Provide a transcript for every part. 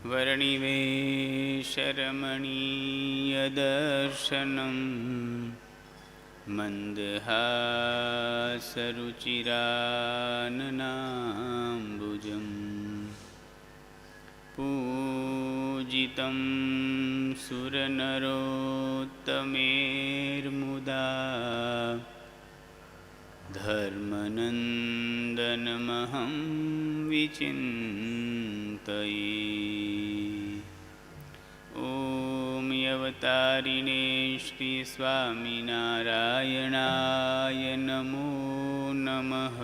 वर्णिवेशरमणीयदर्शनं मन्दहासरुचिराननाम्बुजं पूजितं सुरनरोत्तमेर्मुदा धर्मनन्दनमहं विचिन्तये। ॐ अवतारिणे श्री स्वामिनारायणाय नमो नमः।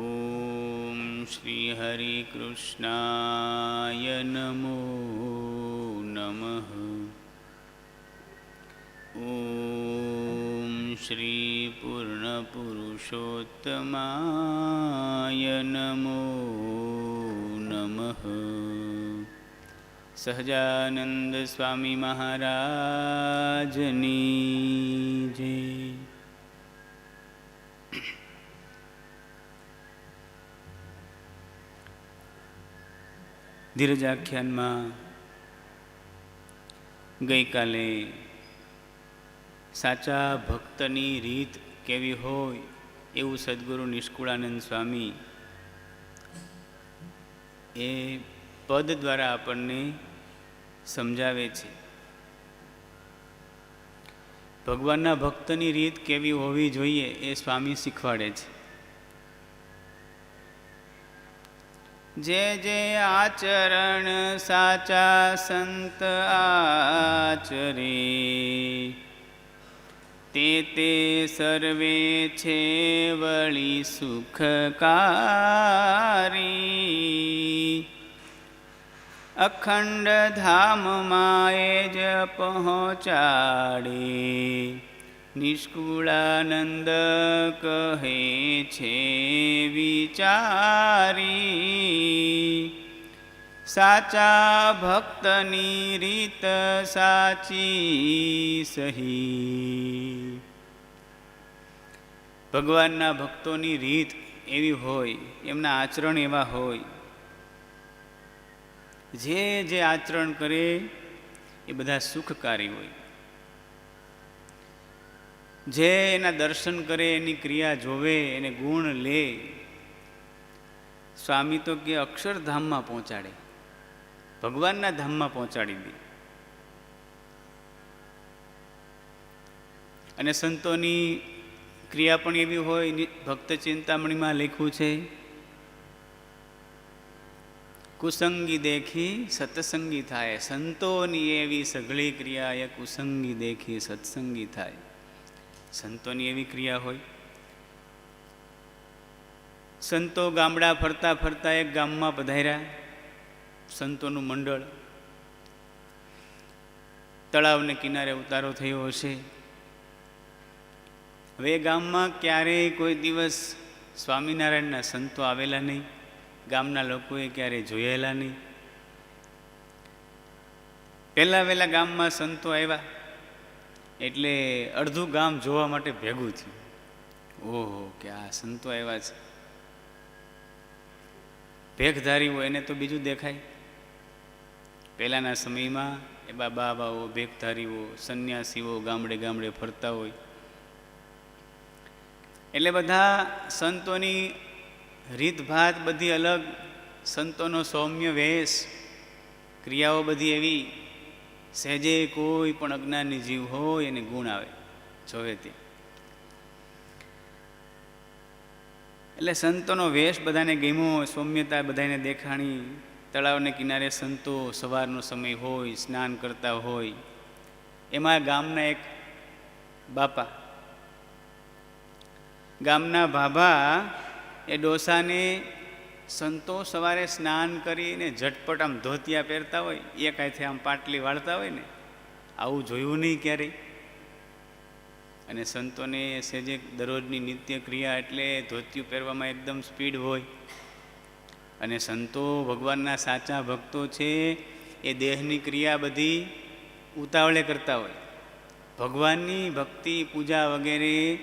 ॐ श्री हरिकृष्णाय नमो नमः। ॐ श्री पूर्णपुरुषोत्तमाय नमो नमः। સહજાનંદ સ્વામી મહારાજની જય. ધીરજાખ્યાનમાં ગઈકાલે સાચા ભક્તની રીત કેવી હોય એવું સદ્ગુરુ નિષ્કુળાનંદ સ્વામી એ પદ દ્વારા આપણને સમજાવે છે. ભગવાનના ભક્તની રીત કેવી હોવી જોઈએ એ સ્વામી શીખવાડે છે. જે જે આચરણ સાચા સંત આચરે તે તે સર્વે છે વળી સુખકારી. અખંડ ધામમાં એ જ પહોંચાડે નિષ્કુળાનંદ કહે છે વિચારી. સાચા ભક્તની રીત સાચી સહી. ભગવાનના ભક્તોની રીત એવી હોય, એમના આચરણ એવા હોય, જે જે આચરણ કરે એ બધા સુખકારી હોય. જે એના દર્શન કરે, એની ક્રિયા જોવે, એને ગુણ લે, સ્વામી તો કે અક્ષરધામમાં પહોંચાડે, ભગવાનના ધામમાં પહોંચાડી દે. અને સંતોની ક્રિયા પણ એવી હોય. ભક્ત ચિંતામણીમાં લખ્યું છે, કુસંગી દેખી સત્સંગી થાય. સંતોની એવી સઘળી ક્રિયા એ કુસંગી દેખી સત્સંગી થાય. સંતોની એવી ક્રિયા હોય. સંતો ગામડા ફરતા ફરતા એક ગામમાં પધાર્યા. સંતોનું મંડળ. તળાવને કિનારે ઉતારો થયો હશે. હવે ગામમાં ક્યારેય કોઈ દિવસ સ્વામિનારાયણના સંતો આવેલા નહીં, ગામના લોકોએ ક્યારેય જોયેલા નહીં. પહેલાં વહેલા ગામમાં સંતો આવ્યા એટલે અડધું ગામ જોવા માટે ભેગું થયું. ઓહો, કે આ સંતો આવ્યા છે. ભેખધારી હોય એને તો બીજું દેખાય. પહેલાંના સમયમાં એ બાબાઓ, ભેખધારીઓ, સંન્યાસીઓ ગામડે ગામડે ફરતા હોય એટલે બધા સંતોની રીતભાત બધી અલગ, સંતોનો સૌમ્ય વેશ, ક્રિયાઓ બધી એવી. સહેજે કોઈ પણ અજ્ઞાની જીવ હોય એને ગુણ આવે જોવે તે. એટલે સંતોનો વેશ બધાને ગમ્યો, સૌમ્યતા બધાને દેખાણી. તળાવને કિનારે સંતો સવારનો સમય હોય, સ્નાન કરતા હોય. એમાં ગામના એક બાપા, ગામના ભાભા એ ડોસાને સંતો સવારે સ્નાન કરીને ઝટપટ આમ ધોતિયા પહેરતા હોય, એક હાથે આમ પાટલી વાળતા હોય ને, આવું જોયું નહીં ક્યારેય. અને સંતોને સહેજે દરરોજની નિત્ય ક્રિયા એટલે ધોતિયું પહેરવામાં એકદમ સ્પીડ હોય. અને સંતો ભગવાનના સાચા ભક્તો છે એ દેહની ક્રિયા બધી ઉતાવળે કરતા હોય. ભગવાનની ભક્તિ પૂજા વગેરે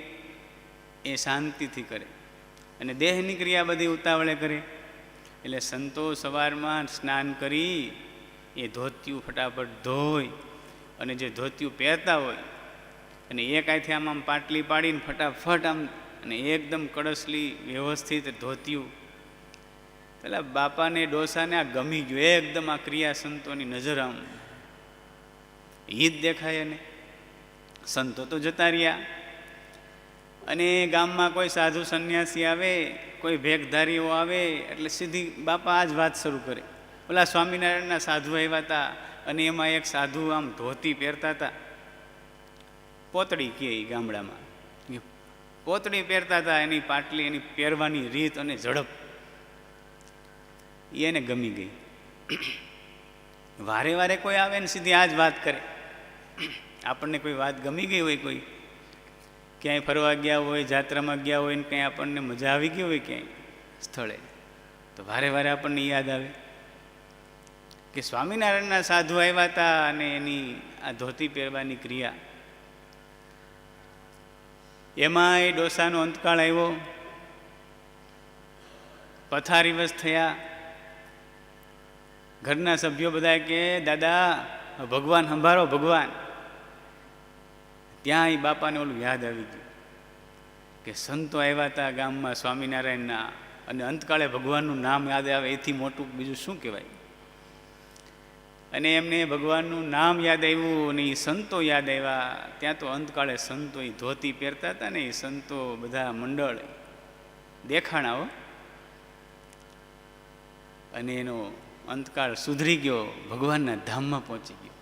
એ શાંતિથી કરે અને દેહની ક્રિયા બધી ઉતાવળે કરે. એટલે સંતો સવારમાં સ્નાન કરી એ ધોતિયું ફટાફટ ધોઈ અને જે ધોતિયું પહેરતા હોય અને એક હાથે આમ પાટલી પાડીને ફટાફટ આમ અને એકદમ કડસલી વ્યવસ્થિત ધોતિયું. પેલા બાપાને ડોસાને આ ગમી ગયું, એકદમ આ ક્રિયા સંતોની નજર આમ હિત દેખાય. અને સંતો તો જતા રહ્યા અને ગામમાં કોઈ સાધુ સંન્યાસી આવે, કોઈ ભેખધારીઓ આવે એટલે સીધી બાપા આ જ વાત શરૂ કરે. ઓલા સ્વામિનારાયણના સાધુ આવ્યા હતા અને એમાં એક સાધુ આમ ધોતી પહેરતા હતા, પોતળી કહે ગામડામાં, પોતળી પહેરતા હતા. એની પાટલી, એની પહેરવાની રીત અને ઝડપ એને ગમી ગઈ. વારે વારે કોઈ આવે ને સીધી આ જ વાત કરે. આપણને કોઈ વાત ગમી ગઈ હોય, કોઈ ક્યાંય ફરવા ગયા હોય, જાત્રામાં ગયા હોય ને કંઈ આપણને મજા આવી ગઈ હોય ક્યાંય સ્થળે, તો વારે વારે આપણને યાદ આવે કે સ્વામિનારાયણના સાધુ આવ્યા હતા અને એની આ ધોતી પહેરવાની ક્રિયા. એમાં એ ડોસાનો અંતકાળ આવ્યો, પથારીવશ થયા. ઘરના સભ્યો બધા કે દાદા ભગવાન સંભાળો, ભગવાન. ત્યાં એ બાપાને ઓલું યાદ આવી ગયું કે સંતો આવ્યા હતા ગામમાં સ્વામિનારાયણના, અને અંતકાળે ભગવાનનું નામ યાદ આવે, એથી મોટું બીજું શું કહેવાય. અને એમને ભગવાનનું નામ યાદ આવ્યું અને એ સંતો યાદ આવ્યા. ત્યાં તો અંતકાળે સંતો એ ધોતી પહેરતા હતા ને, એ સંતો બધા મંડળ દેખાણાઓ, અને એનો અંતકાળ સુધરી ગયો, ભગવાનના ધામમાં પહોંચી ગયો.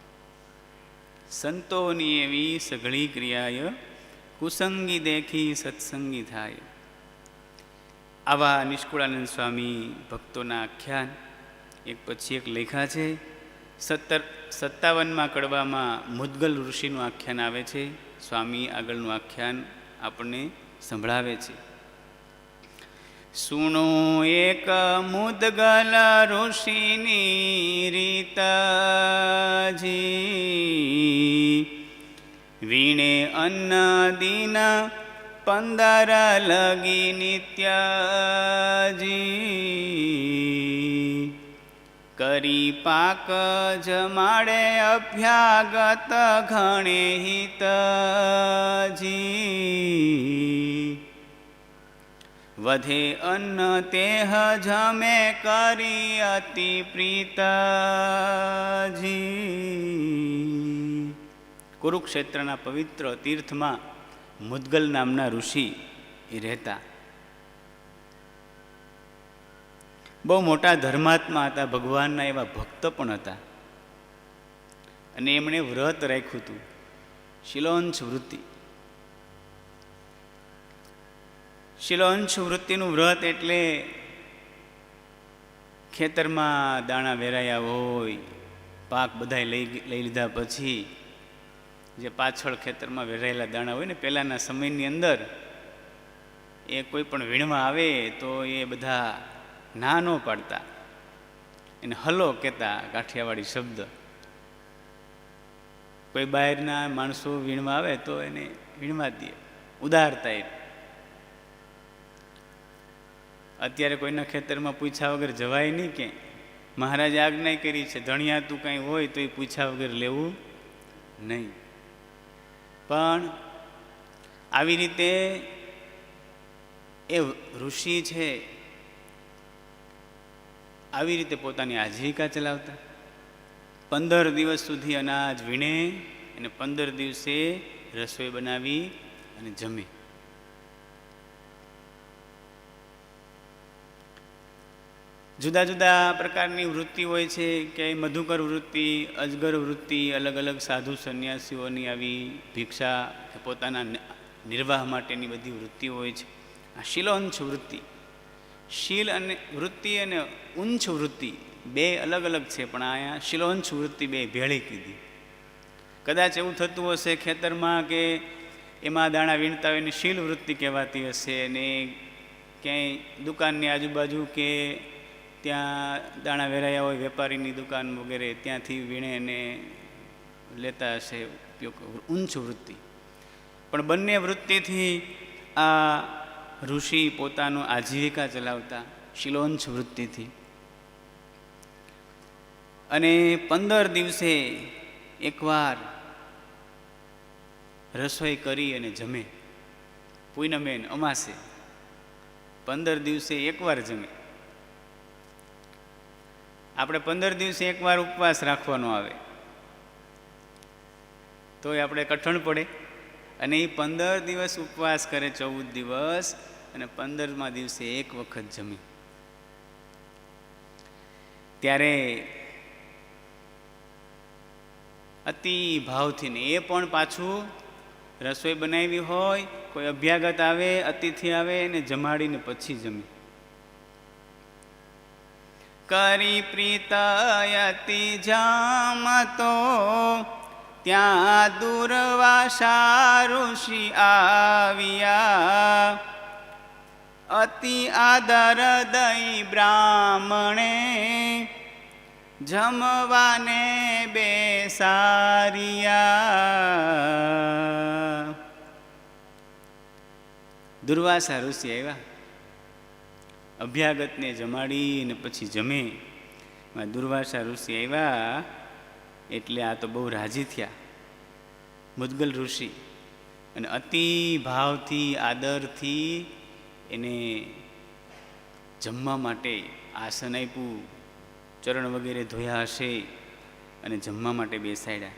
સંતોની એવી સઘળી ક્રિયાય કુસંગી દેખી સત્સંગી થાય. આવા નિષ્કુળાનંદ સ્વામી ભક્તોના આખ્યાન એક પછી એક લખ્યા છે. 57માં કડવામાં મુદ્ગલ ઋષિનું આખ્યાન આવે છે. સ્વામી આગળનું આખ્યાન આપણને સંભળાવે છે. સુણો એક મુદ્ગલ ઋષિની રીતજી, વીણે અન્ન દિન 15 લગી નિત્યજી, કરી પાક જમાડે અભ્યાગત ઘણે હિતજી, વધે અન્ન તેહ જમે કરી અતિ પ્રીતજી. કુરુક્ષેત્રના પવિત્ર તીર્થમાં મુદ્ગલ નામના ઋષિ એ રહેતા. બહુ મોટા ધર્માત્મા હતા, ભગવાનના એવા ભક્ત પણ હતા. અને એમણે વ્રત રાખ્યું હતું, શિલોંશ વૃત્તિ. શિલોંશ વૃત્તિનું વ્રત એટલે ખેતરમાં દાણા વેરાયા હોય, પાક બધાય લઈ લીધા પછી જે પાછળ ખેતરમાં વેરાયેલા દાણા હોય ને, પહેલાંના સમયની અંદર એ કોઈ પણ વીણમાં આવે તો એ બધા ના ન પાડતા, એને હલો કહેતા, કાઠિયાવાડી શબ્દ. કોઈ બહારના માણસો વીણમાં આવે તો એને વીણમાં દે, ઉદારતા. એ અત્યારે કોઈના ખેતરમાં પૂછ્યા વગર જવાય નહીં. કે મહારાજે આજ્ઞા કરી છે, ધણિયા તું કાંઈ હોય તો એ પૂછ્યા વગર લેવું નહીં. પણ આવી રીતે એ ઋષિ છે, આવી રીતે પોતાની આજીવિકા ચલાવતા. 15 દિવસ સુધી અનાજ વીણે અને 15 દિવસે રસોઈ બનાવી અને જમે. જુદા જુદા પ્રકારની વૃત્તિ હોય છે, કે મધુકર વૃત્તિ, અજગર વૃત્તિ, અલગ અલગ સાધુ સંન્યાસીઓની આવી ભિક્ષા કે પોતાના નિર્વાહ માટેની બધી વૃત્તિઓ હોય છે. આ શિલોંશ વૃત્તિ, શીલ અને વૃત્તિ અને ઉંચ વૃત્તિ બે અલગ અલગ છે, પણ અહીંયા શિલોંશ વૃત્તિ બે ભેળી કીધી. કદાચ એવું થતું હશે ખેતરમાં કે એમાં દાણા વીણતા હોય એની શીલ વૃત્તિ કહેવાતી હશે, અને ક્યાંય દુકાનની આજુબાજુ કે ત્યાં દાણા વેરાયા હોય, વેપારીની દુકાન વગેરે, ત્યાંથી વીણે અને લેતા હશે ઉપયોગ, ઉંચ વૃત્તિ. પણ બંને વૃત્તિથી આ ઋષિ પોતાનું આજીવિકા ચલાવતા, શિલોંશ વૃત્તિથી. અને 15 દિવસે એકવાર રસોઈ કરી અને જમે. પૂનમેન અમાસે 15 દિવસે એકવાર જમે. આપણે 15 દિવસે એકવાર ઉપવાસ રાખવાનો આવે તો આપણે કઠણ પડે. અને એ 15 દિવસ ઉપવાસ કરે, 14 દિવસ, અને 15મા દિવસે એક વખત જમી. ત્યારે અતિ ભાવથી ને એ પણ પાછું રસોઈ બનાવી હોય, કોઈ અભ્યાગત આવે, અતિથિ આવે એને જમાડીને પછી જમી. કરી પ્રીતયતિ જામતો ત્યાં દુર્વાસા ઋષિ આવ્યા. અતિ આદર દઈ બ્રાહ્મણે જમવાને બેસારિયા. દુર્વાસા ઋષિ આવ્યા, અભ્યાગતને જમાડીને પછી જમે. દુર્વાસા ઋષિ આવ્યા એટલે આ તો બહુ રાજી થયા મુદ્ગલ ઋષિ, અને અતિ ભાવથી આદરથી એને જમવા માટે આસન આપ્યું, ચરણ વગેરે ધોયા હશે અને જમવા માટે બેસાડ્યા.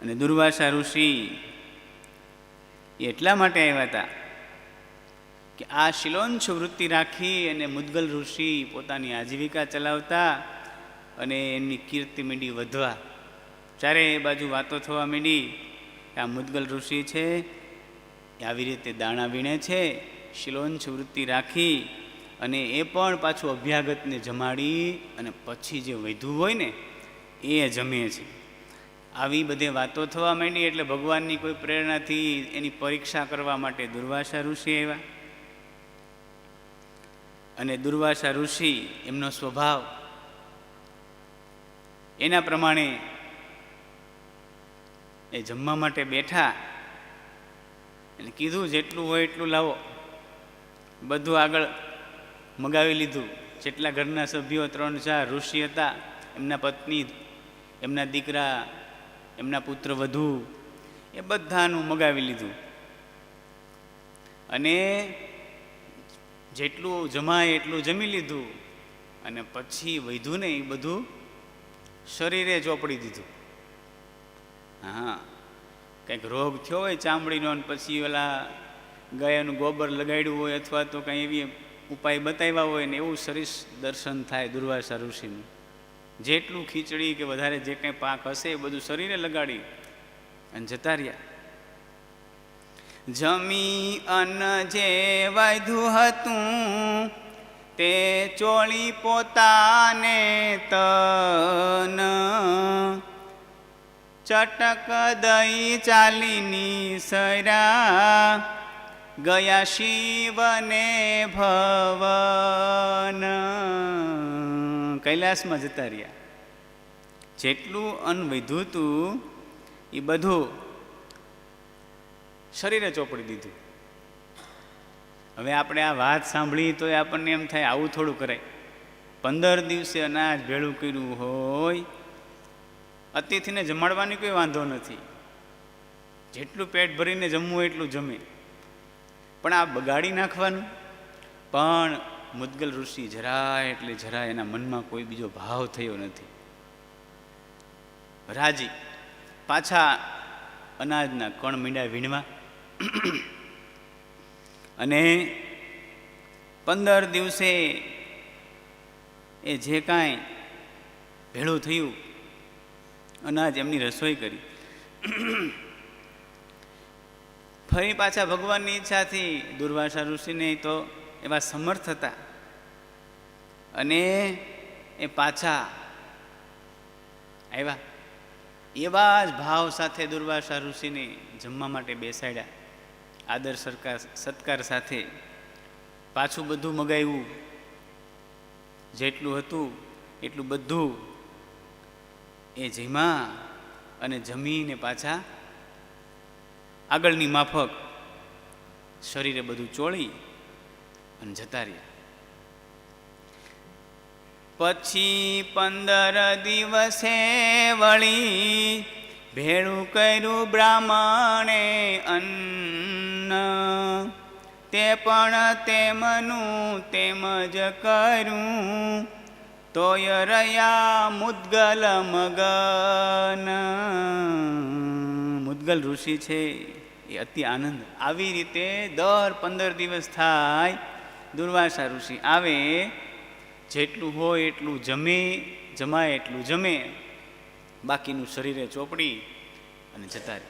અને દુર્વાસા ઋષિ એટલા માટે આવ્યા હતા કે આ શિલોંચ્છ વૃત્તિ રાખી અને મુદ્ગલ ઋષિ પોતાની આજીવિકા ચલાવતા અને એમની કીર્તિ માંડી વધવા. ચારે બાજુ વાતો થવા માંડી કે આ મુદ્ગલ ઋષિ છે આવી રીતે દાણા વીણે છે, શિલોંચ્છ વૃત્તિ રાખી અને એ પણ પાછું અભ્યાગતને જમાડી અને પછી જે વધ્યું હોય ને એ જમે છે. આવી બધી વાતો થવા માંડી એટલે ભગવાનની કોઈ પ્રેરણાથી એની પરીક્ષા કરવા માટે દુર્વાસા ઋષિ આવ્યા. અને દુર્વાસા ઋષિ એમનો સ્વભાવ એના પ્રમાણે એ જમવા માટે બેઠા અને કીધું જેટલું હોય એટલું લાવો. બધું આગળ મગાવી લીધું. જેટલા ઘરના સભ્યો 3-4 ઋષિ હતા, એમના પત્ની, એમના દીકરા, એમના પુત્ર વધુ, એ બધાનું મગાવી લીધું. અને જેટલું જમાય એટલું જમી લીધું. અને પછી વધ્યું ને એ બધું શરીરે ચોપડી દીધું. હા, કંઈક રોગ થયો હોય ચામડીનો અને પછી ઓલા ગાયનું ગોબર લગાડ્યું હોય અથવા તો કંઈ એવી ઉપાય બતાવ્યા હોય ને એવું શરીર દર્શન થાય દુર્વાસા ઋષિનું. જેટલું ખીચડી કે વધારે જે કંઈ પાક હશે એ બધું શરીરે લગાડી અને જતા રહ્યા. જમી અન્ન જે વધ્યું હતું તે ચોળી પોતાને તન, ચટક દઈ ચાલીની સરા ગયા શિવને ભવન. કૈલાસમાં જતા રહ્યા. જેટલું અન્ન વધ્યું હતું એ બધું શરીરે ચોપડી દીધું. હવે આપણે આ વાત સાંભળી તો આપણને એમ થાય આવું થોડું કરાય. 15 દિવસે અનાજ ભેળું કર્યું હોય, અતિથિને જમાડવાની કોઈ વાંધો નથી, જેટલું પેટ ભરીને જમવું એટલું જમે. પણ આ બગાડી નાખવાનું. પણ મુદ્ગલ ઋષિ જરાય એટલે જરાય એના મનમાં કોઈ બીજો ભાવ થયો નથી. રાજી પાછા અનાજના કણ મીંડા વીણવા. અને 15 દિવસે એ જે કાંઈ ભેળું થયું અનાજ એમની રસોઈ કરી. ફરી પાછા ભગવાનની ઈચ્છાથી દુર્વાસા ઋષિને તો એવા સમર્થ હતા અને એ પાછા આવ્યા. એવા જ ભાવ સાથે દુર્વાસા ઋષિને જમવા માટે બેસાડ્યા. આદર સત્કાર સાથે પાછું બધું મગાવ્યું. જેટલું હતું એટલું બધું એ જમ્યા અને જમીને પાછા આગળની માફક શરીરે બધું ચોળી અને જતા રહ્યા. પછી 15 દિવસે વળી ભેળું કર્યું બ્રાહ્મણે અન્ન, તે પણ તેમનું તેમ જ કર્યું, તોય રહ્યા મુદ્ગલ મગન. મુદ્ગલ ઋષિ છે એ અતિ આનંદ. આવી રીતે દર 15 દિવસ થાય દુર્વાસા ઋષિ આવે, જેટલું હોય એટલું જમે, જમાય એટલું જમે, બાકીનું શરીરે ચોપડી અને જતા રહે.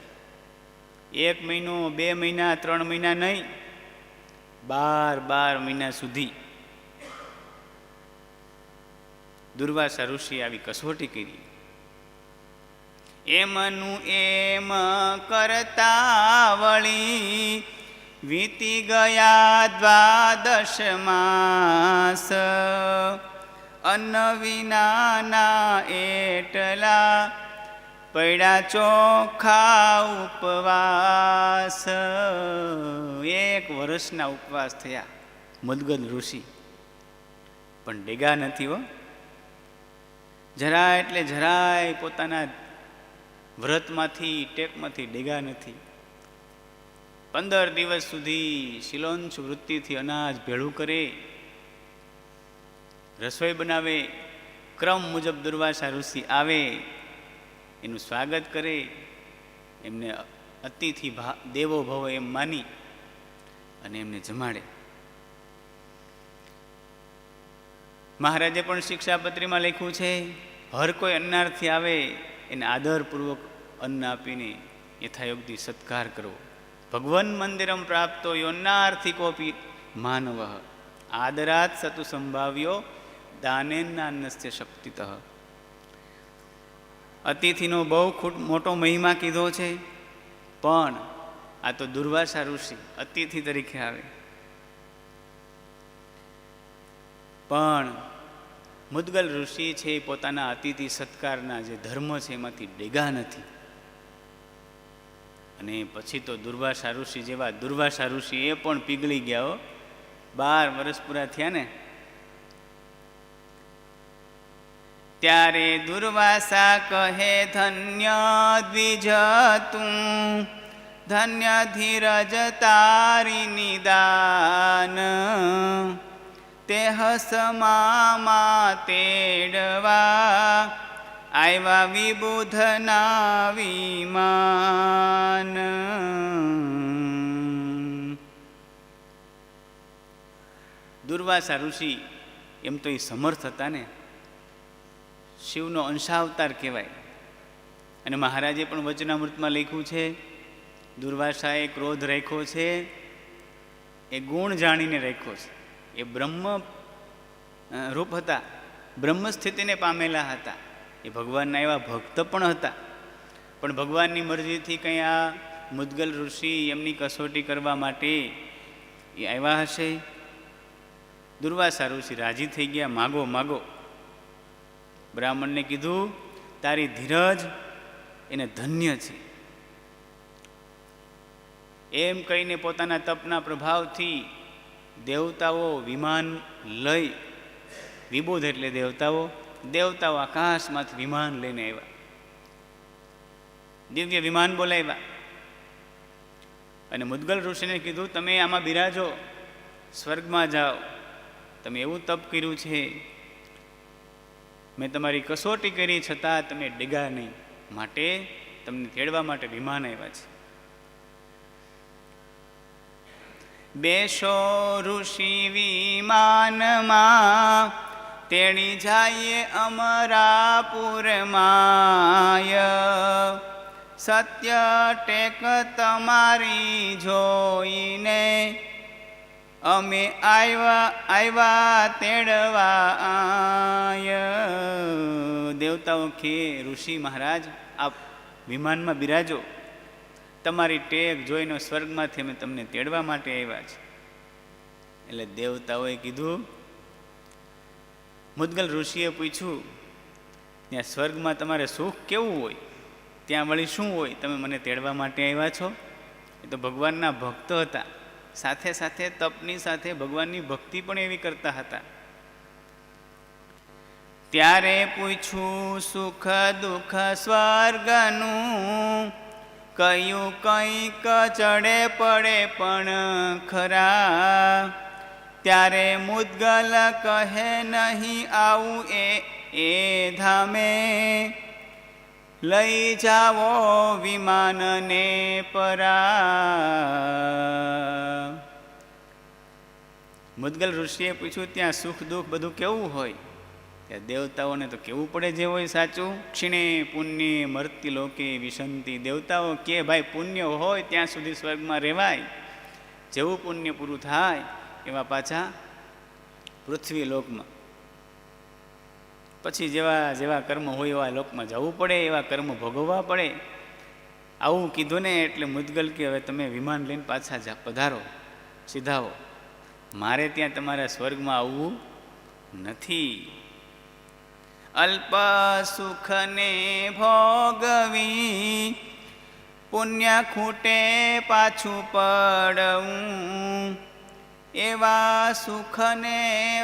1 મહિનો, 2 મહિના, 3 મહિના નહીં, 12 મહિના સુધી દુર્વાસા ઋષિ આવી કસોટી કરી. એમનું એમ કરતા વળી વીતી ગયા 12 માસ, અન્ન વિનાના એટલા પડ્યા ચોખ્ખા ઉપવાસ. 1 વર્ષના ઉપવાસ થયા મુદ્ગલ ઋષિ, પણ ડેગા નથી હો. જરાય એટલે જરાય પોતાના વ્રતમાંથી, ટેકમાંથી ડેગા નથી. 15 દિવસ સુધી શિલોંશ વૃત્તિથી અનાજ ભેળું કરે, રસોઈ બનાવે, ક્રમ મુજબ દુર્વાસા ઋષિ આવે, એનું સ્વાગત કરે, એમને અતિથિ દેવો ભવ એમ માની અને એમને જમાડે. મહારાજે પણ શિક્ષાપત્રીમાં લખ્યું છે, હર કોઈ અન્નાર્થી આવે એને આદરપૂર્વક અન્ન આપીને યથાયોગથી સત્કાર કરવો. ભગવન મંદિરમ પ્રાપ્તો યોન્નાર્થિકોપી માનવ આદરાત સતુ સંભાવ્યો દાનેન્નાન્નસ્ય શક્તિતઃ. અતિથિનો બહુ મોટો મહિમા કીધો છે, પણ આ તો દુર્વાસા ઋષિ અતિથિ તરીકે આવે, પણ મુદ્ગલ ઋષિ છે પોતાના અતિથિ સત્કારના જે ધર્મ છે એમાંથી ડેગા નથી. અને પછી તો દુર્વાસા ઋષિ જેવા દુર્વાસા ઋષિ એ પણ પીગળી ગયા. 12 વર્ષ પૂરા થયા ને ત્યારે દુર્વાસા કહે, ધન્ય દ્વિજ તું, ધન્ય ધીરજ તારી નિદાન, તે હસમામાં તેડવા આવ્યા વિબુધના વિમાન. દુર્વાસા ઋષિ એમ તો એ સમર્થ હતા ને, શિવનો અંશાવતાર કહેવાય. અને મહારાજે પણ વચનામૃતમાં લખ્યું છે, દુર્વાસાએ ક્રોધ રાખ્યો છે એ ગુણ જાણીને રાખ્યો છે. એ બ્રહ્મ રૂપ હતા, બ્રહ્મ સ્થિતિને પામેલા હતા, એ ભગવાનના એવા ભક્ત પણ હતા. પણ ભગવાનની મરજીથી કંઈ આ મુદ્ગલ ઋષિ એમની કસોટી કરવા માટે એ આવ્યા હશે. દુર્વાસા ઋષિ રાજી થઈ ગયા, માગો માગો. બ્રાહ્મણને કીધું, તારી ધીરજ એને ધન્ય છે. એમ કહીને પોતાના તપના પ્રભાવથી દેવતાઓ વિમાન લઈ, વિબુધ એટલે દેવતાઓ આકાશમાંથી વિમાન લઈને આવ્યા, દિવ્ય વિમાન બોલાવ્યા. અને મુદ્ગલ ઋષિને કીધું, તમે આમાં બિરાજો, સ્વર્ગમાં જાઓ, તમે એવું તપ કર્યું છે, મેં તમારી કસોટી કરી છતાં તમે ડેગા નહીં, માટે તમને તેડવા માટે વિમાન આવ્યા છે. બેસો ઋષિ વિમાનમાં, તેડી જાય અમરાપુરમાય, સત્ય ટેક તમારી જોઈને અમે આવ્યા તેડવા આય. દેવતાઓ કે, ઋષિ મહારાજ આપ વિમાનમાં બિરાજો, તમારી ટેક જોઈને સ્વર્ગમાંથી અમે તમને તેડવા માટે આવ્યા છે. એટલે દેવતાઓએ કીધું, મુદ્ગલ ઋષિએ પૂછ્યું, ત્યાં સ્વર્ગમાં તમારે સુખ કેવું હોય, ત્યાં વળી શું હોય, તમે મને તેડવા માટે આવ્યા છો? એ તો ભગવાનના ભક્ત હતા, સાથે સાથે તપની સાથે ભગવાનની ભક્તિ પણ એવી કરતા હતા. ત્યારે પૂછ્યું સુખ દુઃખ સ્વર્ગનું, કયું કંઈક ચડે પડે પણ ખરા. ત્યારે મુદ્ગલ કહે નહીં આવું એ ધામે, લઈ જાવો વિમાનને પરા. મુદ્ગલ ઋષિએ પૂછ્યું ત્યાં સુખ દુઃખ બધું કેવું હોય? ત્યાં દેવતાઓને તો કેવું પડે જે હોય સાચું. ક્ષીણે પુણ્ય મર્ત્ય લોકે વિશંતિ. દેવતાઓ કે ભાઈ પુણ્ય હોય ત્યાં સુધી સ્વર્ગમાં રહેવાય, જેવું પુણ્ય પૂરું થાય એવા પાછા પૃથ્વી લોકમાં, પછી જેવા જેવા કર્મ હોય એવા લોકમાં જવું પડે, એવા કર્મ ભોગવવા પડે. આવું કીધું ને એટલે મુદ્ગલ કે હવે તમે વિમાન લઈને પાછા પધારો, સીધાવો, મારે ત્યાં તમારા સ્વર્ગમાં આવવું નથી. અલ્પ સુખને ભોગવી પુણ્ય ખૂટે પાછું પડવું, એવા સુખને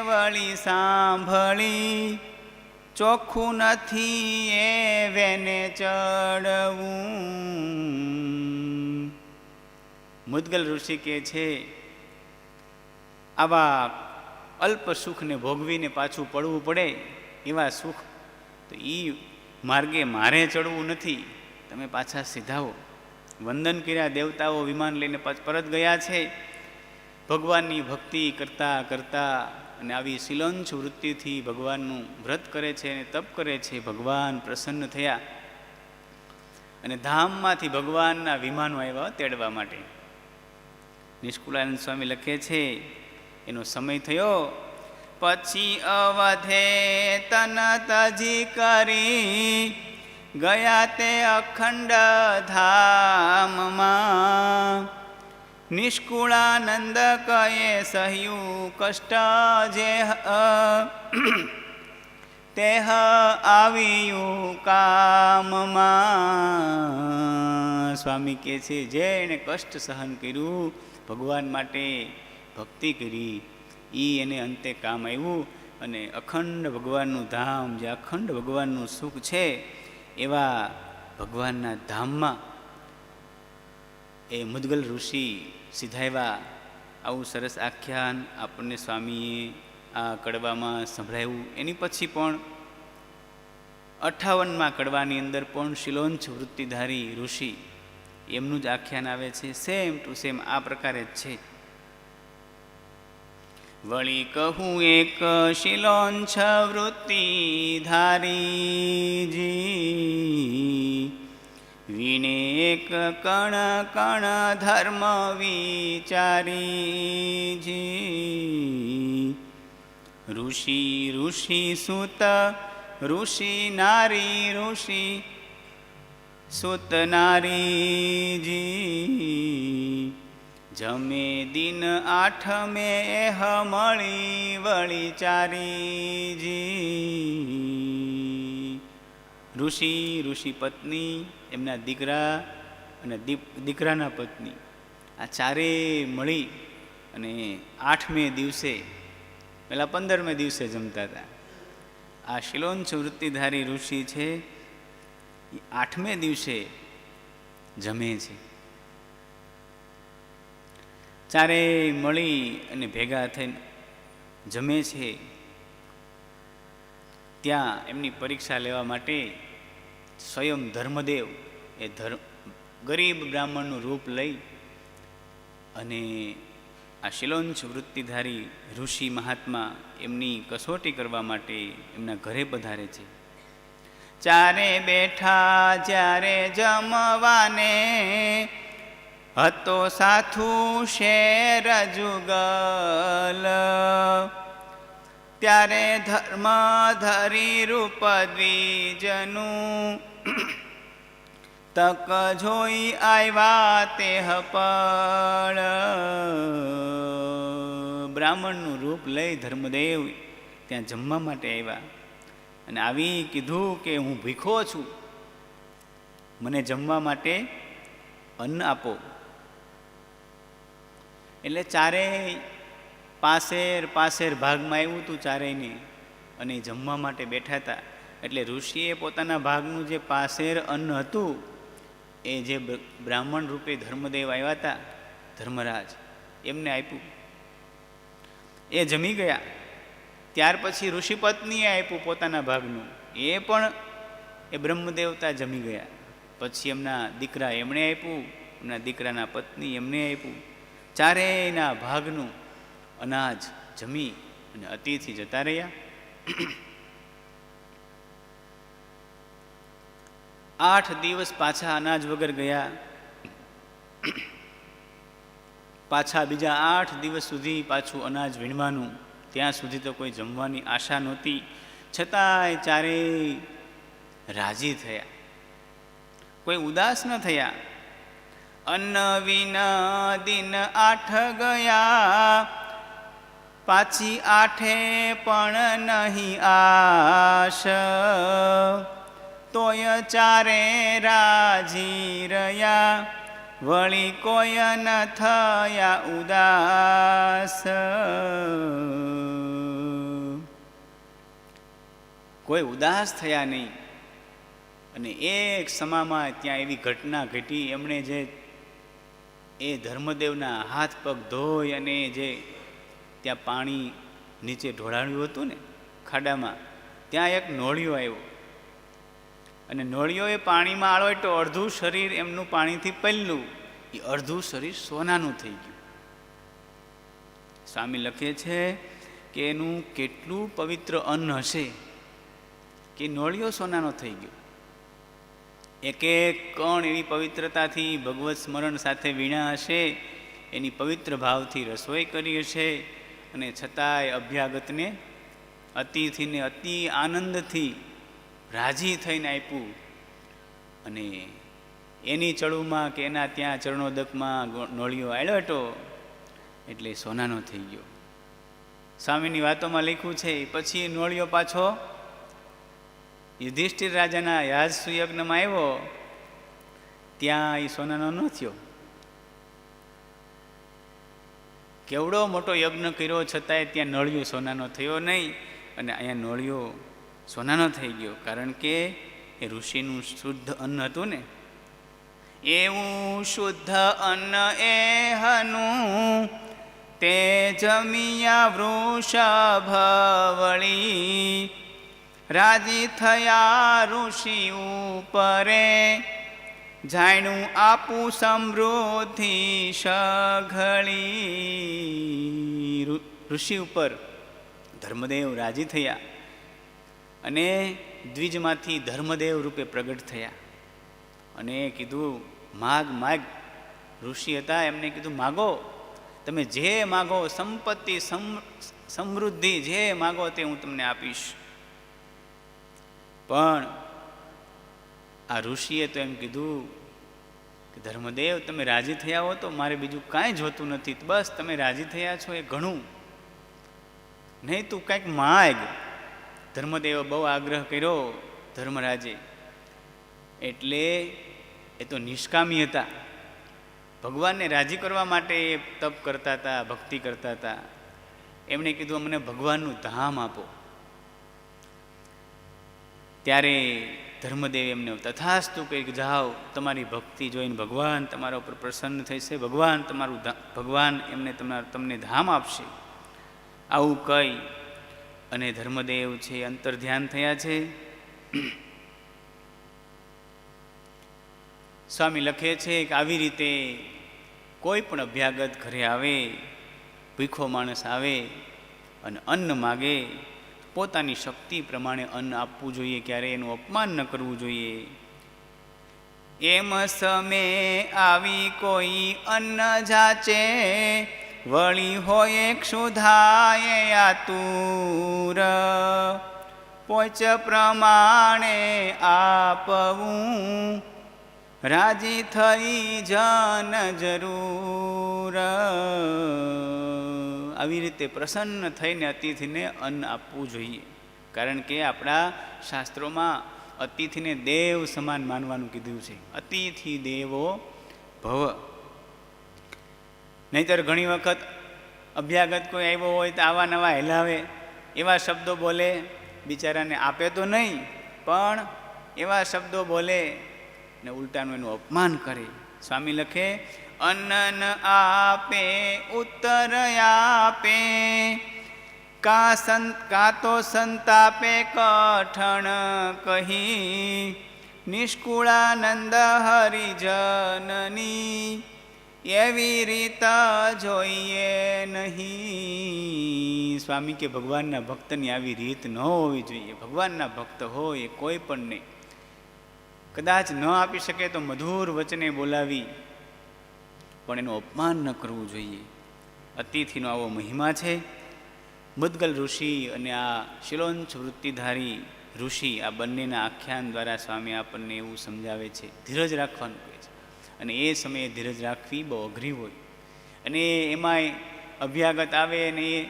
વળી સાંભળી ચોખ્ખું નથી એ વેને ચડવું. મુદ્ગલ ઋષિ કહે છે આવા અલ્પ સુખને ભોગવીને પાછું પડવું પડે એવા સુખ તો એ માર્ગે મારે ચડવું નથી, તમે પાછા સીધાવો. વંદન કર્યા દેવતાઓ વિમાન લઈને પરત ગયા છે. ભગવાનની ભક્તિ કરતાં કરતાં અને આવી શિલોંચ વૃત્તિથી ભગવાનનું વ્રત કરે છે અને તપ કરે છે. ભગવાન પ્રસન્ન થયા અને ધામમાંથી ભગવાનના વિમાનો આવ્યા તેડવા માટે. નિષ્કુળાનંદ સ્વામી લખે છે એનો સમય થયો પછી અવધે તન તજી કરી ગયા તે અખંડ ધામમાં. નિષ્કુળાનંદ કહે સહ્યું કષ્ટ જે તેહ આવ્યું કામમાં. સ્વામી કહે છે જેણે કષ્ટ સહન કર્યું, ભગવાન માટે ભક્તિ કરી, એ એને અંતે કામ આવ્યું અને અખંડ ભગવાનનું ધામ, જે અખંડ ભગવાનનું સુખ છે એવા ભગવાનના ધામમાં એ મુદ્ગલ ઋષિ સીધાવ્યા. આવું સરસ આખ્યાન આપણને સ્વામીએ આ કડવામાં સંભળાવ્યું. એની પછી પણ 58માં કડવાની અંદર પણ શિલોંચ વૃત્તિધારી ઋષિ એમનું જ આખ્યાન આવે છે. સેમ ટુ સેમ આ પ્રકારે જ છે. વળી કહું એક શિલોંચ વૃત્તિધારીજી, વીણે એક કણ કણ ધર્મ વિચારીજી. ઋષિ ઋષિ સુત ઋષિ નારી ઋષિ સુત નારીજી. જમે દિન આઠમે એહ મળી વળી ચારીજી. ઋષિ ઋષિ પત્ની, એમના દીકરા અને દીકરાના પત્ની, આ ચારે મળી અને 8મે દિવસે, પહેલાં 15મે દિવસે જમતા હતા. આ શિલોંચ વૃત્તિધારી ઋષિ છે એ 8મે દિવસે જમે છે. ચારેય મળી અને ભેગા થઈને જમે છે. ત્યાં એમની પરીક્ષા લેવા માટે સ્વયં ધર્મદેવ એ ગરીબ બ્રાહ્મણનું રૂપ લઈ અને આ શિલોંચ વૃત્તિધારી ઋષિ મહાત્મા એમની કસોટી કરવા માટે એમના ઘરે પધારે છે. ચારે બેઠા જ્યારે જમવાને, હતો સાથું શેર જુગલ. ત્યારે ધર્મ ધરી રૂપ દ્વિજનું, તક જોઈ આવ્યા તેહ પળ. બ્રાહ્મણનું રૂપ લઈ ધર્મદેવ ત્યાં જમવા માટે આવ્યા અને આવી કીધું કે હું ભીખો છું, મને જમવા માટે અન્ન આપો. એટલે ચારેય પાસેર પાસેર ભાગમાં આવ્યું હતું ચારેયને અને જમવા માટે બેઠા હતા. એટલે ઋષિએ પોતાના ભાગનું જે પાસેર અન્ન હતું એ જે બ્રાહ્મણ રૂપે ધર્મદેવ આવ્યા હતા, ધર્મરાજ, એમને આપ્યું. એ જમી ગયા. ત્યાર પછી ઋષિપત્નીએ આપ્યું પોતાના ભાગનું, એ પણ એ બ્રહ્મદેવતા જમી ગયા. પછી એમના દીકરા એમણે આપ્યું, એમના દીકરાના પત્ની એમને આપ્યું. ચારેયના ભાગનું અનાજ જમી અને અતિથિ જતા રહ્યા. 8 દિવસ પાછા અનાજ વગર ગયા. પાછા બીજા 8 દિવસ સુધી પાછું અનાજ વીણવાનું. ત્યાં સુધી તો કોઈ જમવાની આશા નહોતી. છતાંય ચારેય રાજી થયા, કોઈ ઉદાસ ન થયા. અન્ન વિના દિન 8 ગયા, પાછી 8 પણ નહીં આશ. તોય ચારે રાજી રહ્યા, વળી કોઈ ન થયા ઉદાસ. કોઈ ઉદાસ થયા નહીં. અને એક સમામાં ત્યાં એવી ઘટના ઘટી, એમણે જે એ ધર્મદેવના હાથ પગ ધોઈ અને જે ત્યાં પાણી નીચે ઢોળાડ્યું હતું ને ખાડામાં, ત્યાં એક નોળિયો આવ્યો. અને નોળિયોએ પાણીમાં આળોટ્યો, અડધું શરીર એમનું પાણીથી પલળ્યું. એ અડધું શરીર સોનાનું થઈ ગયું. સ્વામી લખે છે કે એનું કેટલું પવિત્ર અન્ન હશે કે નોળિયો સોનાનો થઈ ગયો. એક એક કણ એવી પવિત્રતાથી ભગવત સ્મરણ સાથે વીણા હશે, એની પવિત્ર ભાવથી રસોઈ કરી હશે. અને છતાંય અભ્યાગતને, અતિથિને અતિ આનંદથી રાજી થઈને આપ્યું. અને એની ચડુમાં કે એના ત્યાં ચરણોદકમાં નોળિયો આળ્યો એટલે સોનાનો થઈ ગયો. સ્વામીની વાતોમાં લખ્યું છે, પછી નોળિયો પાછો યુધિષ્ઠિર રાજાના યાજસુ યજ્ઞમાં આવ્યો, ત્યાં એ સોનાનો ન થયો. કેવડો મોટો યજ્ઞ કર્યો છતાંય ત્યાં નોળિયો સોનાનો થયો નહીં. અને અહીંયા નોળિયો સોનાનો થઈ ગયો, કારણ કે એ ઋષિનું શુદ્ધ અન્ન હતું ને. એવું શુદ્ધ અન્ન એ હનું, તે જમિયા વૃષભવળી. રાજી થયા ઋષિ ઉપરે, જાણ્યું આપું સમૃદ્ધિ સઘળી. ઋષિ ઉપર ધર્મદેવ રાજી થયા અને દ્વિજમાંથી ધર્મદેવ રૂપે પ્રગટ થયા. અને કીધું, માગ માગ. ઋષિ હતા, એમને કીધું, માગો, તમે જે માગો, સંપત્તિ સમૃદ્ધિ જે માગો તે હું તમને આપીશ. પણ આ ઋષિએ તો એમ કીધું કે ધર્મદેવ, તમે રાજી થયા હો તો મારે બીજું કાંઈ જોતું નથી, બસ તમે રાજી થયા છો એ ઘણું, નહીં તું કાંઈક માગ. ધર્મદેવે બહુ આગ્રહ કર્યો ધર્મરાજે. એટલે એ તો નિષ્કામી હતા, ભગવાનને રાજી કરવા માટે એ તપ કરતા હતા, ભક્તિ કરતા હતા. એમણે કીધું, અમને ભગવાનનું ધામ આપો. ત્યારે ધર્મદેવ એમને તથાસ્તુ કહી કે જાઓ, તમારી ભક્તિ જોઈને ભગવાન તમારા ઉપર પ્રસન્ન થશે, ભગવાન એમને તમને ધામ આપશે. આવું કહી અને ધર્મદેવ છે અંતર ધ્યાન થયા છે. સ્વામી લખે છે કે આવી રીતે કોઈ પણ અભ્યાગત ઘરે આવે, ભૂખો માણસ આવે અને અન્ન માગે, પોતાની શક્તિ પ્રમાણે અન્ન આપવું જોઈએ, ક્યારે એનું અપમાન ન કરવું જોઈએ. એમ સમે આવી કોઈ અન્ન જાચે, વળી હોય ક્ષુધાએ આતુર. પોચ પ્રમાણે આપવું, રાજી થઈ જન જરૂર. આવી રીતે પ્રસન્ન થઈને અતિથિને અન્ન આપવું જોઈએ, કારણ કે આપણા શાસ્ત્રોમાં અતિથિને દેવ સમાન માનવાનું કીધું છે. અતિથિ દેવો ભવ. નહીંતર ઘણી વખત અભ્યાગત કોઈ આવ્યો હોય તો આવા નવા હેલાવે, એવા શબ્દો બોલે બિચારાને આપે તો નહીં, પણ એવા શબ્દો બોલે ને ઉલટાનું એનું અપમાન કરે. સ્વામી લખે, અન્ન આપે ઉત્તર આપે, કા તો સંતાપે કઠણ કહી, નિષ્કુળાનંદ હરિજનની એવી રીત જોઈએ નહીં. સ્વામી કે ભગવાનના ભક્તની આવી રીત ન હોવી જોઈએ. ભગવાનના ભક્ત હોય એ કોઈ પણ નહીં, કદાચ ન આપી શકે તો મધુર વચને બોલાવી, પણ એનું અપમાન ન કરવું જોઈએ. અતિથિનો આવો મહિમા છે. મુદ્ગલ ઋષિ અને આ શિલોંચ વૃત્તિધારી ઋષિ, આ બંનેના આખ્યાન દ્વારા સ્વામી આપણને એવું સમજાવે છે, ધીરજ રાખવાનું કહે છે. અને એ સમયે ધીરજ રાખવી બહુ અઘરી હોય. અને એમાંય અભ્યાગત આવે અને એ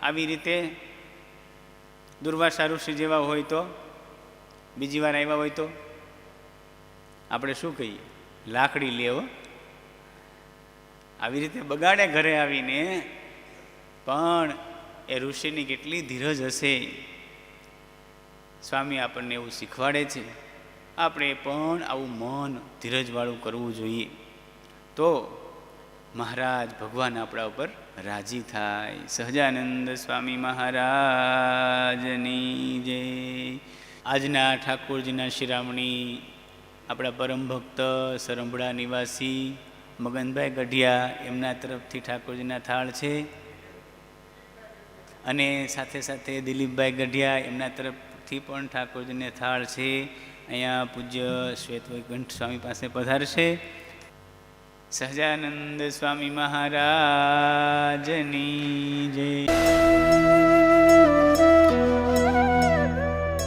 આવી રીતે દુર્વાસા ઋષિ જેવા હોય તો, બીજી વાર આવ્યા હોય તો આપણે શું કહીએ? લાકડી લેવો. આવી રીતે બગાડે ઘરે આવીને. પણ એ ઋષિની કેટલી ધીરજ હશે, સ્વામી આપણને એવું શીખવાડે છે. આપણે પણ આવું મન ધીરજવાળું કરવું જોઈએ, તો મહારાજ ભગવાન આપણા ઉપર રાજી થાય. સહજાનંદ સ્વામી મહારાજની જય. આજના ઠાકોરજીના શિરામણી આપણા પરમ ભક્ત સરંભડા નિવાસી મગનભાઈ ગઢિયા, એમના તરફથી ઠાકોરજીના થાળ છે. અને સાથે સાથે દિલીપભાઈ ગઢિયા, એમના તરફથી પણ ઠાકોરજીને થાળ છે. અહીંયા પૂજ્ય શ્વેત વૈકુંઠ સ્વામી પાસે પધારશે. સહજાનંદ સ્વામી મહારાજની જય.